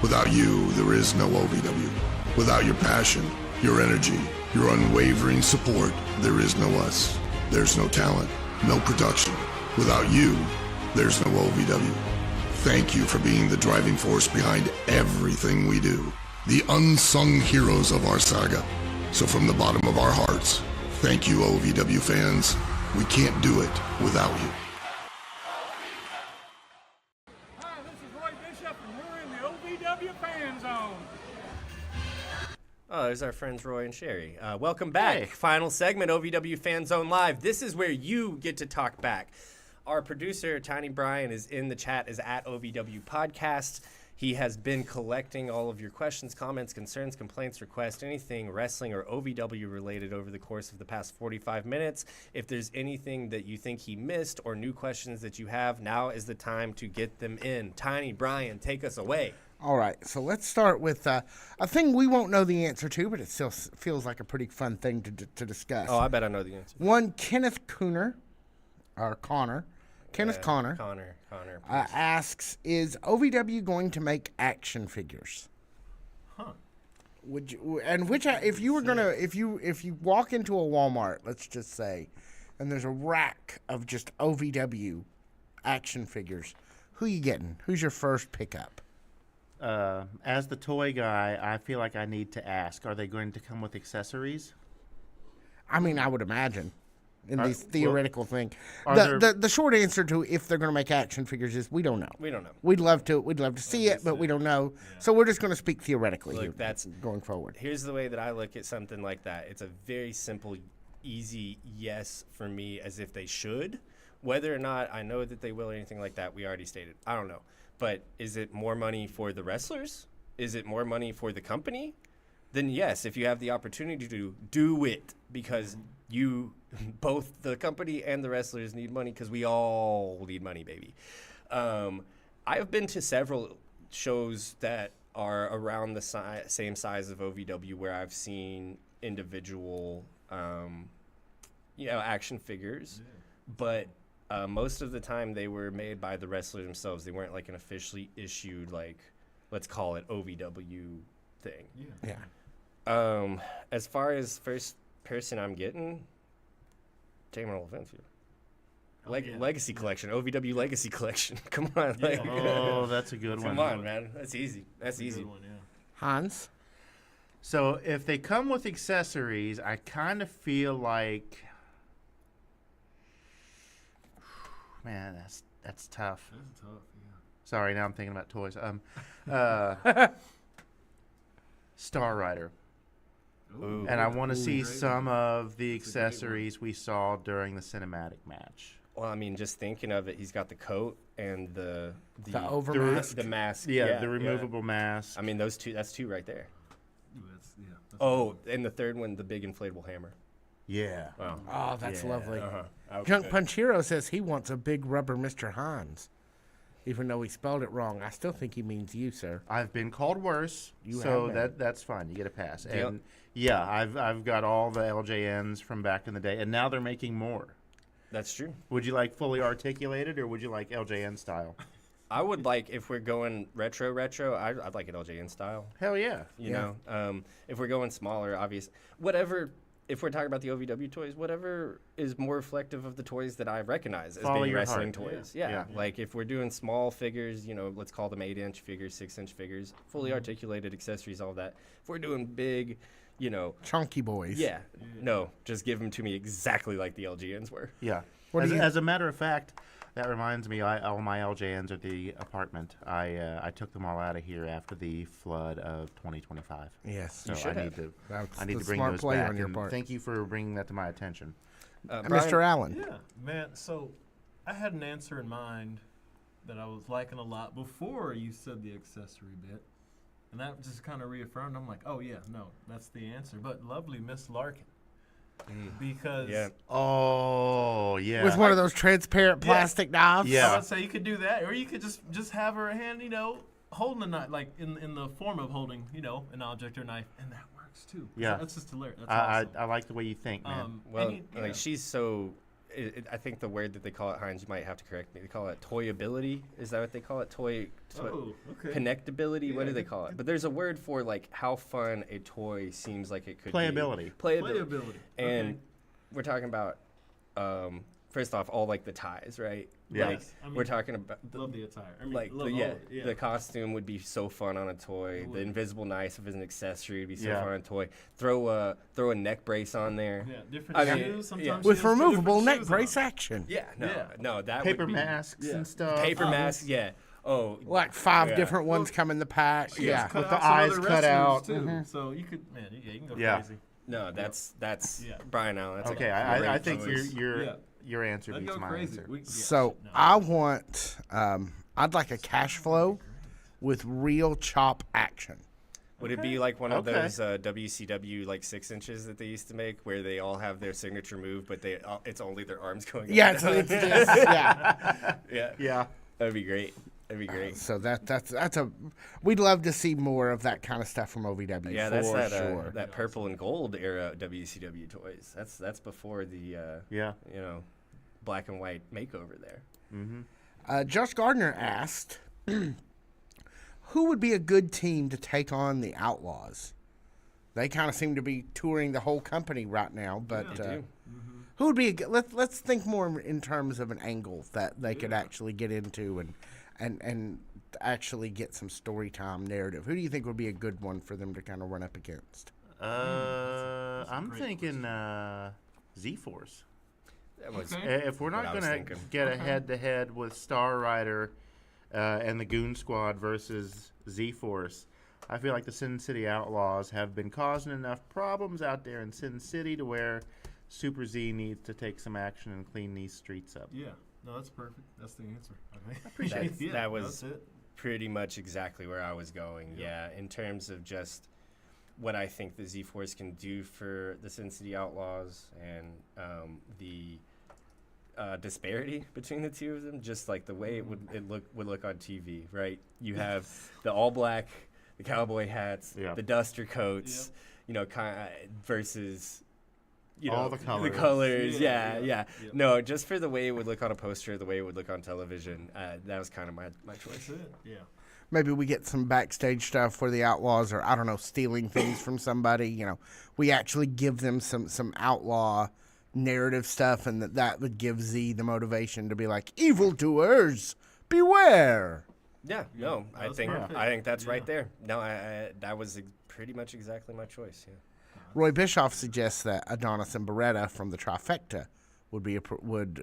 Without you, there is no OVW. Without your passion, your energy, your unwavering support, there is no us. There's no talent, no production. Without you, there's no OVW. Thank you for being the driving force behind everything we do. The unsung heroes of our saga. So from the bottom of our hearts, thank you, OVW fans. We can't do it without you. Hi, this is Roy Bishop, and we're in the OVW Fanzone. Oh, there's our friends Roy and Sherry. Welcome back. Hey. Final segment, OVW Fanzone Live. This is where you get to talk back. Our producer, Tiny Brian, is in the chat, is at OVW Podcast. He has been collecting all of your questions, comments, concerns, complaints, requests, anything wrestling or OVW related over the course of the past 45 minutes. If there's anything that you think he missed or new questions that you have, now is the time to get them in. Tiny Brian, take us away. All right, so let's start with a thing we won't know the answer to, but it still feels like a pretty fun thing to discuss. Oh, I bet I know the answer. One, Kenneth Connor, Kenneth Connor, Connor. asks, is OVW going to make action figures? Huh. Would you, and which, if you were gonna, if you walk into a Walmart, let's just say, and there's a rack of just OVW action figures, who you getting? Who's your first pickup? As the toy guy, I feel like I need to ask: are they going to come with accessories? I mean, I would imagine. In this theoretical thing, are the short answer to if they're going to make action figures is we don't know. We don't know. We'd love to see it, but we don't know. So we're just going to speak theoretically. Look, here, that's going forward. Here's the way that I look at something like that. It's a very simple, easy yes for me, as if they should. Whether or not I know that they will or anything like that, we already stated. I don't know. But is it more money for the wrestlers? Is it more money for the company? Then yes, if you have the opportunity to do it, because you, both the company and the wrestlers need money, because we all need money, baby. I've been to several shows that are around the same size of OVW where I've seen individual, action figures, but most of the time they were made by the wrestlers themselves. They weren't like an officially issued, like, let's call it OVW thing. Yeah. As far as first person I'm getting, Terminal Offensive. Legacy Collection, OVW Legacy Collection. Come on. Oh, that's a good one. Come on, man. That's easy. That's easy. Good one, yeah. Hans? So if they come with accessories, I kind of feel like, man, that's tough. That's tough, yeah. Sorry, now I'm thinking about toys. Star Rider. Ooh. And I want to see some of the accessories we saw during the cinematic match. Well, I mean, just thinking of it, he's got the coat and the overmask. the mask. Yeah, the removable mask. I mean, those two. That's two right there. Ooh, that's Oh, and the third one, the big inflatable hammer. Yeah. Wow. Oh, that's lovely. Uh-huh. Junk Punch Hero says he wants a big rubber Mr. Hans. Even though he spelled it wrong, I still think he means you, sir. I've been called worse, You so have been. that's fine. You get a pass. Yep. And yeah, I've got all the LJNs from back in the day, and now they're making more. That's true. Would you like fully articulated, or would you like LJN style? I would like, if we're going retro, I'd like it LJN style. Hell yeah. You know, if we're going smaller, obvious, whatever. If we're talking about the OVW toys, whatever is more reflective of the toys that I recognize as Follow being your wrestling heart. toys. Yeah. Yeah. Like if we're doing small figures, let's call them 8-inch figures, 6-inch figures, fully articulated accessories, all that. If we're doing big, Chunky boys. yeah, no, just give them to me exactly like the LGNs were. Yeah. What do you- As a matter of fact, that reminds me, all my LJNs are at the apartment. I took them all out of here after the flood of 2025. Yes. So should I have. need to That's I need the to bring smart those play back. on your and part. Thank you for bringing that to my attention. Mr. Allen. Yeah, man. So I had an answer in mind that I was liking a lot before you said the accessory bit, and that just kind of reaffirmed. I'm like, oh yeah, no, that's the answer. But lovely Miss Larkin, because Yeah. Oh, yeah. With one of those transparent plastic knives. Yeah. I would say you could do that, or you could just have her hand, holding a knife, like in the form of holding, an object or knife, and that works too. Yeah. That's just hilarious. That's awesome. I like the way you think, man. Well, like she's so. I think the word that they call it, Heinz, you might have to correct me. They call it toyability. Is that what they call it? okay. Connectability. What Yeah, do they call it? But there's a word for like how fun a toy seems like it could Playability. be. Playability. Playability. And Okay. we're talking about first off, all like the ties, right? Yeah. Like, Yes, I mean, we're talking about Love the attire. I mean, like love the, all yeah, of it, yeah. the costume would be so fun on a toy. It The would. invisible knife as an accessory would be so Yeah. fun on a toy. Throw a neck brace on there. Yeah, different I mean, shoes. Sometimes yeah. she With has two different removable neck shoes brace on. action. Yeah, no, Yeah. no, that Paper would be masks yeah. and stuff. paper masks. Yeah. Oh, Like 5 Yeah. different ones come in the pack. She Yeah. has cut With the out some eyes other cut wrestlers, out. too. So you could, man, you can go Yeah. crazy. no, that's Yeah. Brian Allen. That's Okay, a I great think choice. your answer That'd beats go my crazy. answer. So I want, I'd like a cash flow with real chop action. Would it be like one of Okay. those WCW like 6 inches that they used to make, where they all have their signature move, but it's only their arms going? Yeah, up and it's down? yeah. yeah, Yeah. that'd be great. That'd be great. So that's a. We'd love to see more of that kind of stuff from OVW. Yeah, for that's that sure. that purple and gold era WCW toys. That's before the Yeah. black and white makeover there. Josh Gardner asked, who would be a good team to take on the Outlaws? They kind of seem to be touring the whole company right now, but They do. Who would be a good, let's think more in terms of an angle that they could actually get into and actually get some story time narrative. Who do you think would be a good one for them to kind of run up against? I'm thinking Z-Force. Okay. If we're not what I was going thinking. to get a head-to-head with Star Rider and the Goon Squad versus Z-Force, I feel like the Sin City Outlaws have been causing enough problems out there in Sin City to where Super Z needs to take some action and clean these streets up. Yeah. No, that's perfect. That's the answer. I That's- yeah, that was that's it. pretty much exactly where I was going. Yeah, in terms of just what I think the Z-Force can do for the Sin City Outlaws and the disparity between the two of them, just like the way it would look on TV, right? You have the all black, the cowboy hats, Yeah. the duster coats, versus All the the colors. colors. Yeah, Yeah. yeah. No, just for the way it would look on a poster, the way it would look on television. That was kind of my choice. That's it. Yeah. Maybe we get some backstage stuff where the Outlaws are, I don't know, stealing things from somebody. You know, we actually give them some outlaw narrative stuff, and that would give Z the motivation to be like, evildoers, beware. Yeah, no, I that's think perfect. I think that's right Yeah. there. No, I that was pretty much exactly my choice. Yeah. Roy Bischoff suggests that Adonis and Beretta from the Trifecta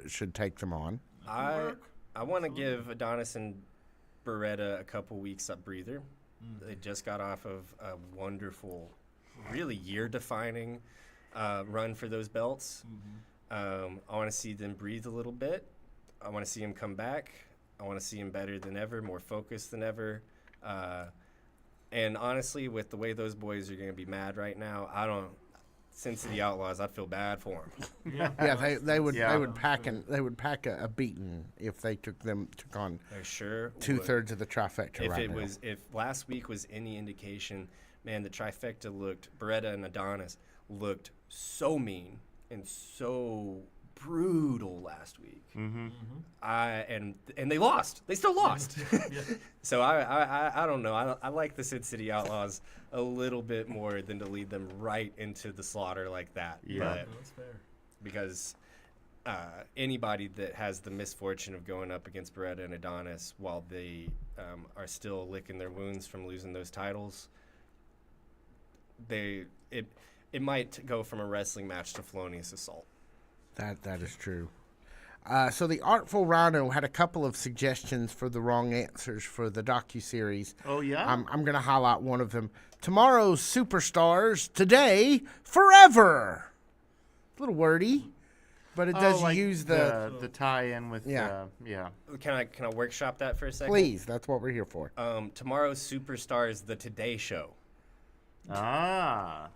should take them on. I want to give Adonis and Beretta a couple weeks up breather. They just got off of a wonderful, really year-defining run for those belts. I want to see them breathe a little bit. I want to see them come back. I want to see them better than ever, more focused than ever. And honestly, with the way those boys are going to be mad right now, Sin City Outlaws, I'd feel bad for them. Yeah, they would Yeah. pack a beating if they took on I sure would. 2/3 of the Trifecta If right it now. was, if last week was any indication, man, the Trifecta Beretta and Adonis looked so mean and so brutal last week. And they lost. They still lost. So I don't know. I like the Sin City Outlaws a little bit more than to lead them right into the slaughter like that. Yeah. But No, that's fair. because anybody that has the misfortune of going up against Beretta and Adonis while they are still licking their wounds from losing those titles, it might go from a wrestling match to felonious assault. That is true. So the Artful Rhino had a couple of suggestions for the wrong answers for the docuseries. Oh, yeah? I'm going to highlight one of them. Tomorrow's superstars, today, forever. A little wordy, but it does like use the... the tie-in with Yeah. yeah. Can I workshop that for a second? Please, that's what we're here for. Tomorrow's superstars, the Today Show. Ah.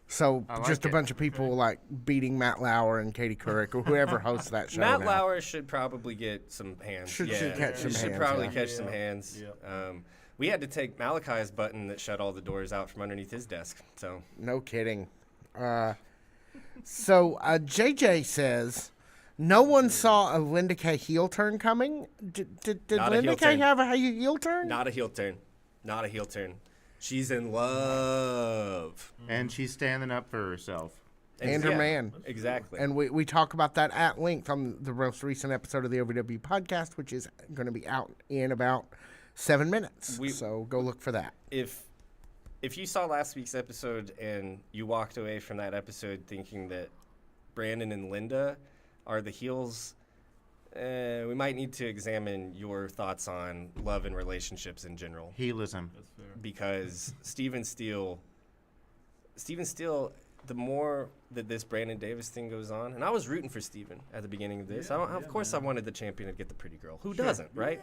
So I like just a it. bunch of people like beating Matt Lauer and Katie Couric or whoever hosts that show Matt now. Lauer should probably get some hands. Should yeah, catch some he should hands, probably yeah. catch some hands. We had to take Malachi's button that shut all the doors out from underneath his desk. So No kidding. So JJ says, no one saw a Linda Kay heel turn coming. Did Not a Linda heel Kay turn. have a heel turn? not a heel turn. Not a heel turn. She's in love. And she's standing up for herself. And her man. Exactly. And we talk about that at length on the most recent episode of the OVW podcast, which is going to be out in about 7 minutes. So go look for that. if you saw last week's episode and you walked away from that episode thinking that Brandon and Linda are the heels, we might need to examine your thoughts on love and relationships in general. Heelism. That's fair. Because Steven Steele, the more that this Brandon Davis thing goes on, and I was rooting for Steven at the beginning of this. Of course, I wanted the champion to get the pretty girl. Who doesn't, right?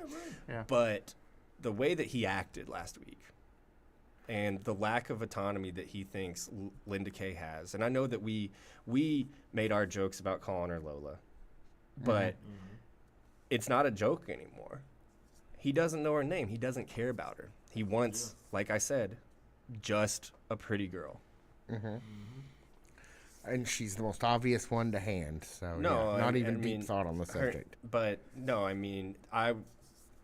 Yeah. But the way that he acted last week and the lack of autonomy that he thinks Linda Kay has, and I know that we made our jokes about calling her Lola, but it's not a joke anymore. He doesn't know her name. He doesn't care about her. He wants, like I said, just a pretty girl. And she's the most obvious one to hand. So No, not I even mean, deep thought on the subject. But no, I mean, I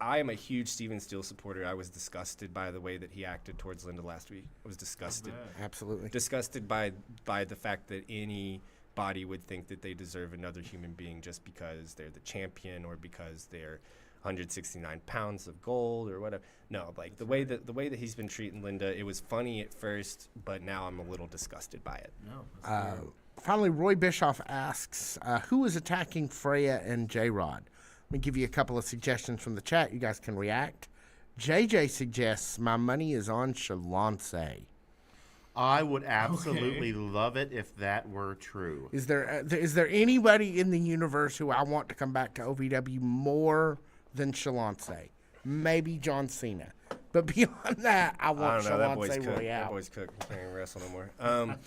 am a huge Steven Steele supporter. I was disgusted by the way that he acted towards Linda last week. I was disgusted. Absolutely. Disgusted by the fact that any body would think that they deserve another human being just because they're the champion or because they're 169 pounds of gold or whatever. No, like the way that he's been treating Linda, it was funny at first, but now I'm a little disgusted by it. No. Finally, Roy Bischoff asks, who is attacking Freya and J-Rod? Let me give you a couple of suggestions from the chat. You guys can react. JJ suggests, my money is on Shalance. I would absolutely love it if that were true. Is there anybody in the universe who I want to come back to OVW more than Shalance? Maybe John Cena. But beyond that, I want Shalance Royale. That boy's cooked. He can't even wrestle no more.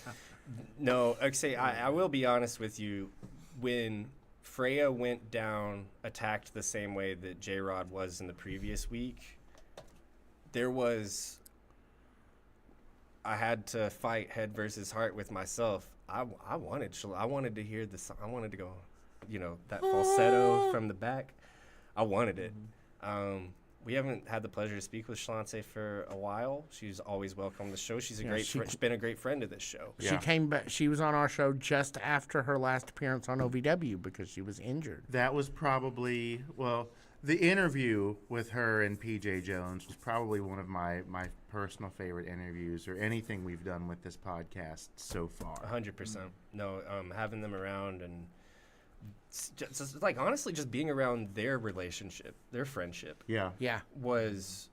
No, I will be honest with you. When Freya went down, attacked the same way that J-Rod was in the previous week, I had to fight head versus heart with myself. I wanted to hear the song. I wanted to go, that falsetto from the back. I wanted it. We haven't had the pleasure to speak with Shalance for a while. She's always welcome on the show. She's she's been a great friend of this show. She came back. She was on our show just after her last appearance on OVW because she was injured. That was probably, the interview with her and PJ Jones was probably one of my personal favorite interviews or anything we've done with this podcast so far. 100%. No, having them around and just like honestly just being around their relationship, their friendship. Yeah. Was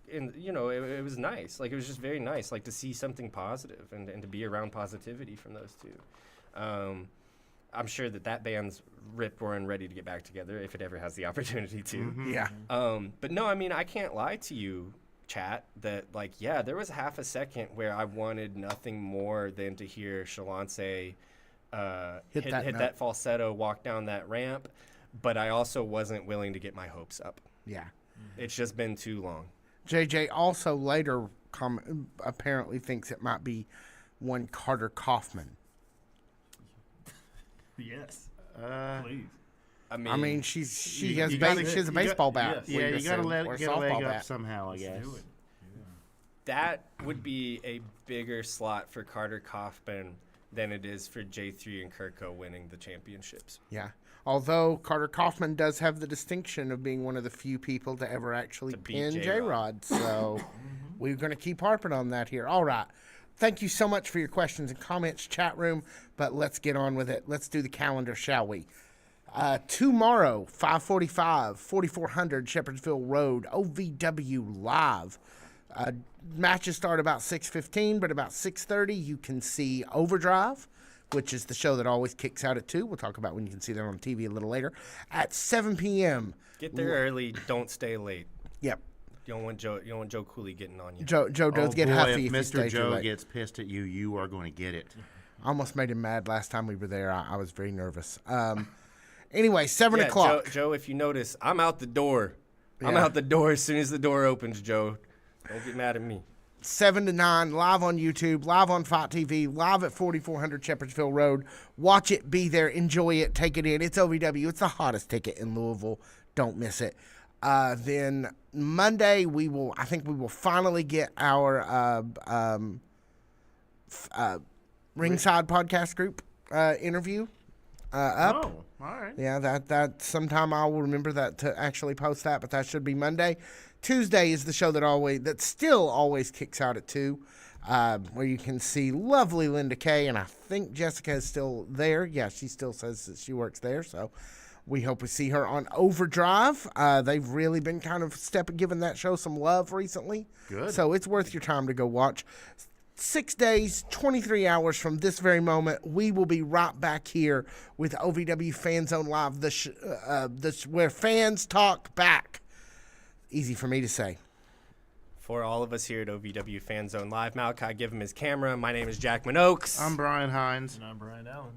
in it was nice. Like it was just very nice like to see something positive and to be around positivity from those two. I'm sure that band's rip roaring ready to get back together if it ever has the opportunity to. Mm-hmm. Yeah. But no, I mean, I can't lie to you, chat, that there was half a second where I wanted nothing more than to hear Shalance hit that falsetto, walk down that ramp, but I also wasn't willing to get my hopes up. Yeah. It's just been too long. JJ also later apparently thinks it might be one Carter Kaufman. Yes. Please. I I mean, she has you gotta- she has a baseball bat. Yeah, you got to or get a leg softball up bat. somehow, I guess. Do it. That would be a bigger slot for Carter Kaufman than it is for J3 and Kirko winning the championships. Yeah. Although Carter Kaufman does have the distinction of being one of the few people to ever actually To beat pin J-Rod. J-Rod. So we're going to keep harping on that here. All right. Thank you so much for your questions and comments, chat room. But let's get on with it. Let's do the calendar, shall we? Tomorrow, 5:45, 4400 Shepherdsville Road, OVW Live. Matches start about 6:15, but about 6:30 you can see Overdrive, which is the show that always kicks out at 2. We'll talk about when you can see that on TV a little later. At 7 p.m. Get there early. Don't stay late. Yep. You don't want Joe Cooley getting on you. Joe does get huffy if if you Mr. stay too Joe late. gets pissed at you, you are going to get it. I almost made him mad last time we were there. I was very nervous. Anyway, 7 o'clock. Joe, if you notice, I'm out the door. I'm Yeah. out the door as soon as the door opens, Joe. Don't get mad at me. 7 to 9, live on YouTube, live on Fight TV, live at 4400 Shepherdsville Road. Watch it, be there, enjoy it, take it in. It's OVW. It's the hottest ticket in Louisville. Don't miss it. Then Monday, I think we will finally get our Ringside Podcast Group interview up. Oh, all right. Yeah, that sometime I will remember that to actually post that, but that should be Monday. Tuesday is the show that still always kicks out at 2, where you can see lovely Linda Kay, and I think Jessica is still there. Yeah, she still says that she works there, so we hope we see her on Overdrive. They've really been kind of giving that show some love recently. Good. So it's worth your time to go watch. 6 days, 23 hours from this very moment, we will be right back here with OVW Fanzone Live, where fans talk back. Easy for me to say. For all of us here at OVW Fanzone Live, Malachi, give him his camera. My name is Jack Minoaks. I'm Brian Hines. And I'm Brian Allen.